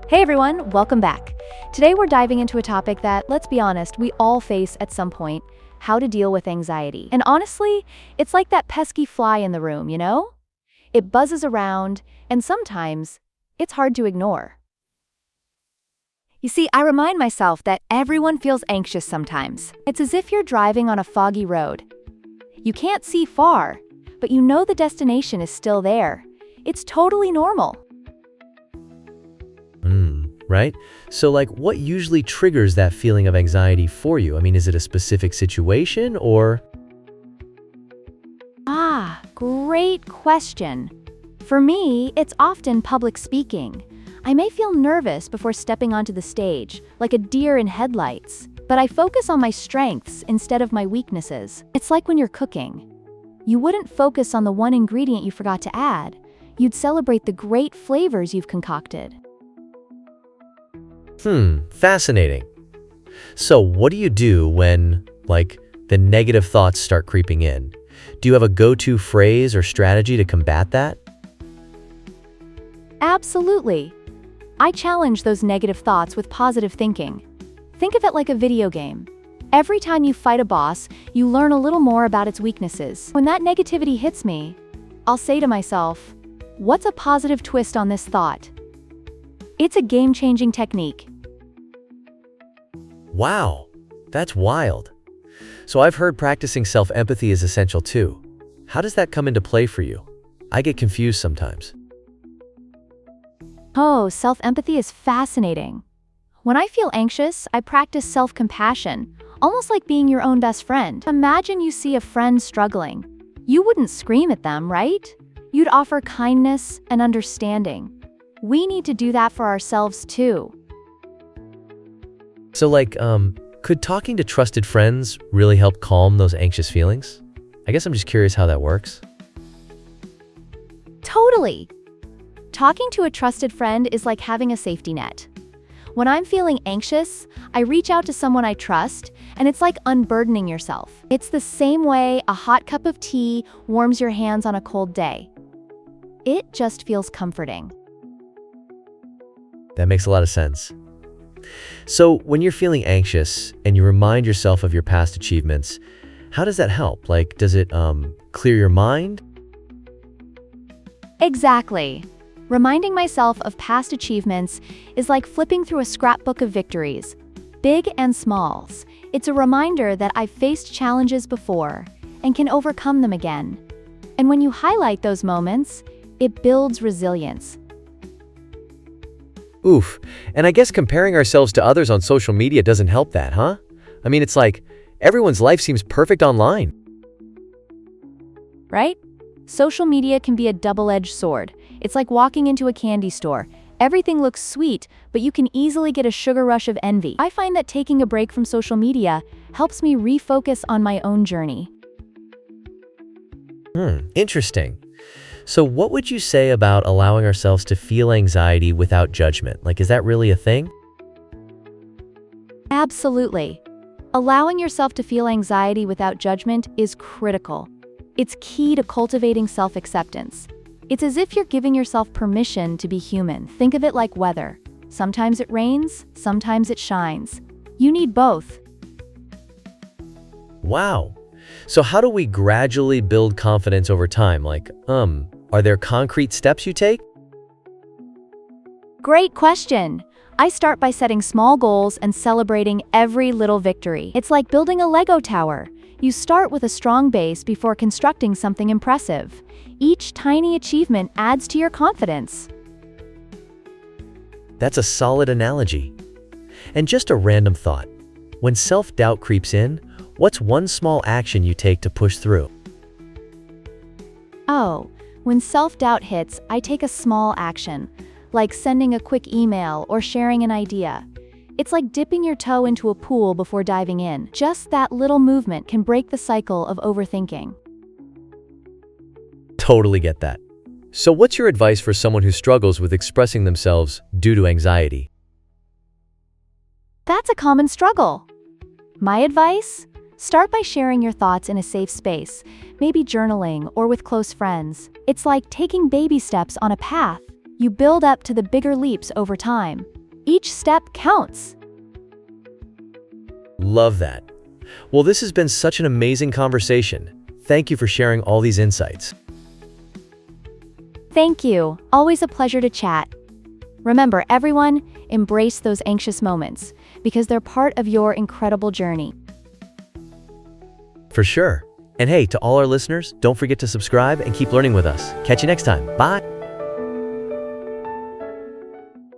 Hey everyone, welcome back. Today we're diving into a topic that, let's be honest, we all face at some point: how to deal with anxiety. And honestly, it's like that pesky fly in the room, you know? It buzzes around, and sometimes it's hard to ignore. You see, I remind myself that everyone feels anxious sometimes. It's as if you're driving on a foggy road. You can't see far, but you know the destination is still there. It's totally normal. Right? So what usually triggers that feeling of anxiety for you? I mean, is it a specific situation or? Great question. For me, it's often public speaking. I may feel nervous before stepping onto the stage, like a deer in headlights, but I focus on my strengths instead of my weaknesses. It's like when you're cooking. You wouldn't focus on the one ingredient you forgot to add. You'd celebrate the great flavors you've concocted. Fascinating. So what do you do when, the negative thoughts start creeping in? Do you have a go-to phrase or strategy to combat that? Absolutely. I challenge those negative thoughts with positive thinking. Think of it like a video game. Every time you fight a boss, you learn a little more about its weaknesses. When that negativity hits me, I'll say to myself, what's a positive twist on this thought? It's a game-changing technique. Wow, that's wild. So I've heard practicing self-empathy is essential too. How does that come into play for you? I get confused sometimes. Self-empathy is fascinating. When I feel anxious, I practice self-compassion, almost like being your own best friend. Imagine you see a friend struggling. You wouldn't scream at them, right? You'd offer kindness and understanding. We need to do that for ourselves too. So could talking to trusted friends really help calm those anxious feelings? I guess I'm just curious how that works. Totally. Talking to a trusted friend is like having a safety net. When I'm feeling anxious, I reach out to someone I trust, and it's like unburdening yourself. It's the same way a hot cup of tea warms your hands on a cold day. It just feels comforting. That makes a lot of sense. So when you're feeling anxious and you remind yourself of your past achievements, how does that help? Does it clear your mind? Exactly. Reminding myself of past achievements is like flipping through a scrapbook of victories, big and smalls. It's a reminder that I've faced challenges before and can overcome them again. And when you highlight those moments, it builds resilience. Oof. And I guess comparing ourselves to others on social media doesn't help that, huh? I mean, it's like everyone's life seems perfect online. Right? Social media can be a double-edged sword. It's like walking into a candy store. Everything looks sweet, but you can easily get a sugar rush of envy. I find that taking a break from social media helps me refocus on my own journey. Interesting. So what would you say about allowing ourselves to feel anxiety without judgment? Is that really a thing? Absolutely. Allowing yourself to feel anxiety without judgment is critical. It's key to cultivating self-acceptance. It's as if you're giving yourself permission to be human. Think of it like weather. Sometimes it rains, sometimes it shines. You need both. Wow. So how do we gradually build confidence over time? Are there concrete steps you take? Great question. I start by setting small goals and celebrating every little victory. It's like building a Lego tower. You start with a strong base before constructing something impressive. Each tiny achievement adds to your confidence. That's a solid analogy. And just a random thought. When self-doubt creeps in, what's one small action you take to push through? When self-doubt hits, I take a small action, like sending a quick email or sharing an idea. It's like dipping your toe into a pool before diving in. Just that little movement can break the cycle of overthinking. Totally get that. So what's your advice for someone who struggles with expressing themselves due to anxiety? That's a common struggle. My advice? Start by sharing your thoughts in a safe space, maybe journaling or with close friends. It's like taking baby steps on a path. You build up to the bigger leaps over time. Each step counts. Love that. Well, this has been such an amazing conversation. Thank you for sharing all these insights. Thank you. Always a pleasure to chat. Remember, everyone, embrace those anxious moments because they're part of your incredible journey. For sure. And hey, to all our listeners, don't forget to subscribe and keep learning with us. Catch you next time. Bye.